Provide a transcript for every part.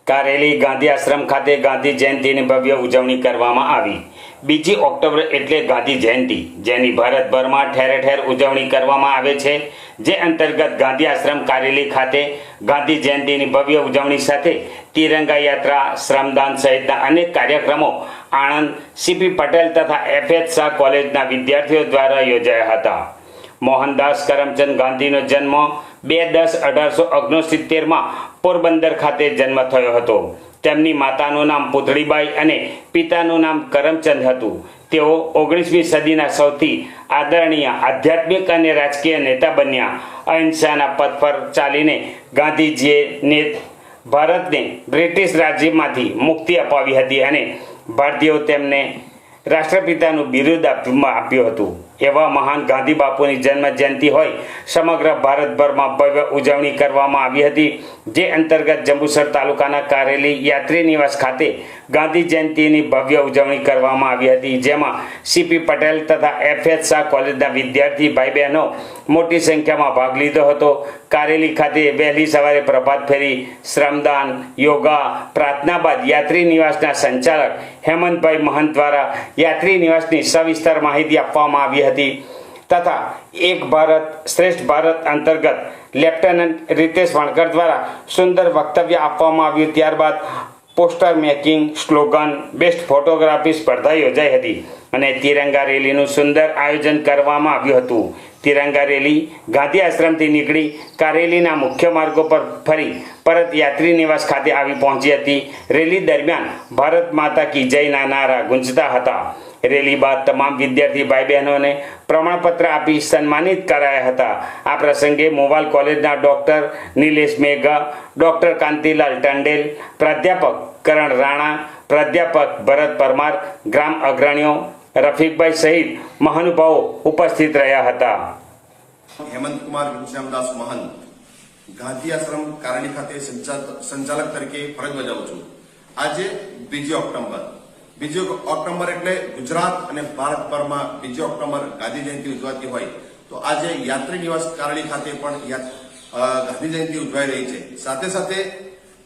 કારેલી ગાંધી આશ્રમ ખાતે ગાંધી જયંતિની ભવ્ય ઉજવણી કરવામાં આવી। 2 ઓક્ટોબર એટલે ગાંધી જયંતિ, જેની ભારતભરમાં ઠેર ઠેર ઉજવણી કરવામાં આવે છે। જે અંતર્ગત ગાંધી આશ્રમ કારેલી ખાતે ગાંધી જયંતિની ભવ્ય ઉજવણી સાથે તિરંગા યાત્રા, શ્રમદાન સહિતના અનેક કાર્યક્રમો આણંદ સીપી પટેલ તથા FH શાહ કોલેજના વિદ્યાર્થીઓ દ્વારા યોજાયા હતા। મોહનદાસ કરમચંદ ગાંધીનો જન્મ 2/10/1869 પોરબંદર ખાતે જન્મ થયો હતો। તેમની માતાનું નામ પુતળીબાઈ અને પિતાનું નામ કરમચંદ હતું। તેઓ 19મી સદીના સૌથી આદરણીય આધ્યાત્મિક અને રાજકીય નેતા બન્યા। અહિંસાના પથ પર ચાલીને ગાંધીજીએ ભારતને બ્રિટિશ રાજ્યમાંથી મુક્તિ અપાવી હતી અને ભારતીયો તેમને રાષ્ટ્રપિતાનું બિરુદ આપ્યું હતું। એવા મહાન ગાંધી બાપુની જન્મ જયંતિ હોય સમગ્ર ભારતભરમાં ભવ્ય ઉજવણી કરવામાં આવી હતી। જે અંતર્ગત જંબુસર તાલુકાના કારેલી યાત્રી નિવાસ ખાતે ગાંધી જયંતિની ભવ્ય ઉજવણી કરવામાં આવી હતી। જેમાં સીપી પટેલ તથા FH શાહ કોલેજના વિદ્યાર્થી ભાઈ બહેનો મોટી સંખ્યામાં ભાગ લીધો હતો। કારેલી ખાતે વહેલી સવારે પ્રભાત ફેરી, શ્રમદાન, યોગા, પ્રાર્થના બાદ યાત્રી નિવાસના સંચાલક હેમંતભાઈ મહંત દ્વારા યાત્રી નિવાસની સવિસ્તર માહિતી આપવામાં આવી હતી તથા એક ભારત શ્રેષ્ઠ ભારત અંતર્ગત લેફ્ટનન્ટ રીતેશ વણકર દ્વારા સુંદર વક્તવ્ય આપવામાં આવ્યું। ત્યારબાદ poster making, slogan, best photography સ્પર્ધા યોજાઈ હતી અને તિરંગા રેલીનું સુંદર આયોજન કરવામાં આવ્યું હતું। તિરંગા રેલી ગાંધી આશ્રમથી નીકળી કારેલીના મુખ્ય માર્ગો પર ફરી પરત યાત્રી નિવાસ ખાતે આવી પહોંચી હતી। રેલી દરમિયાન ભારત માતા કી જયના નારા ગુંજતા હતા। રેલી બાદ તમામ વિદ્યાર્થી ભાઈ બહેનોને પ્રમાણપત્ર આપી સન્માનિત કરાયા હતા। આ પ્રસંગે મોવાલ કોલેજના ડોક્ટર નિલેશ મેઘા, ડોક્ટર કાંતિલાલ ટંડેલ, પ્રાધ્યાપક કરણ રાણા, પ્રાધ્યાપક ભરત પરમાર, ગ્રામ અગ્રણીઓ રફીકભાઈ સહિત મહાનુભાવો ઉપસ્થિત રહ્યા હતા। હેમંત કુમાર ઘનશ્યામદાસ મહંત ગાંધી આશ્રમ કારેલી ખાતે સંચાલક તરીકે ફરજ બજાવું છું। આજે 2 ઓક્ટોબર એટલે ગુજરાત અને ભારતભરમાં 2 ઓક્ટોબર ગાંધી જયંતિ ઉજવાતી હોય તો આજે યાત્રી નિવાસ કારેલી ખાતે પણ ગાંધી જયંતિ ઉજવાઈ રહી છે। સાથે સાથે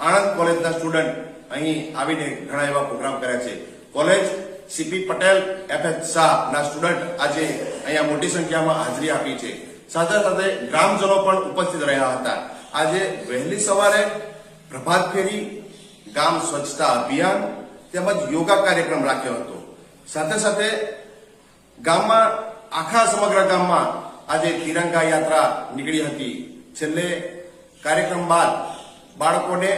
આણંદ કોલેજના સ્ટુડન્ટ અહીં આવીને ઘણા એવા પ્રોગ્રામ કર્યા છે। College CP Patel FH Shah ના સ્ટુડન્ટ આજે અહીંયા મોટી સંખ્યામાં હાજરી આપી છે। સાથે સાથે ગ્રામજનો પણ ઉપસ્થિત રહ્યા હતા। આજે વહેલી સવારે પ્રભાત ફેરી, ગામ સ્વચ્છતા અભિયાન તેમજ યોગા કાર્યક્રમ રાખ્યો હતો। સાથે સાથે ગામમાં આખા સમગ્ર ગામમાં આજે તિરંગા યાત્રા નીકળી હતી। છેલ્લે કાર્યક્રમ બાદ બાળકોને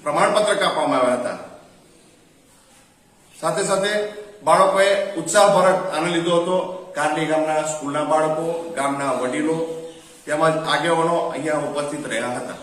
પ્રમાણપત્ર આપવામાં આવ્યા હતા। સાથે સાથે બાળકોએ ઉત્સાહભરક આનંદ લીધો હતો। કારેલી ગામના સ્કૂલના બાળકો, ગામના વડીલો તેમજ આગેવાનો અહીંયા ઉપસ્થિત રહ્યા હતા।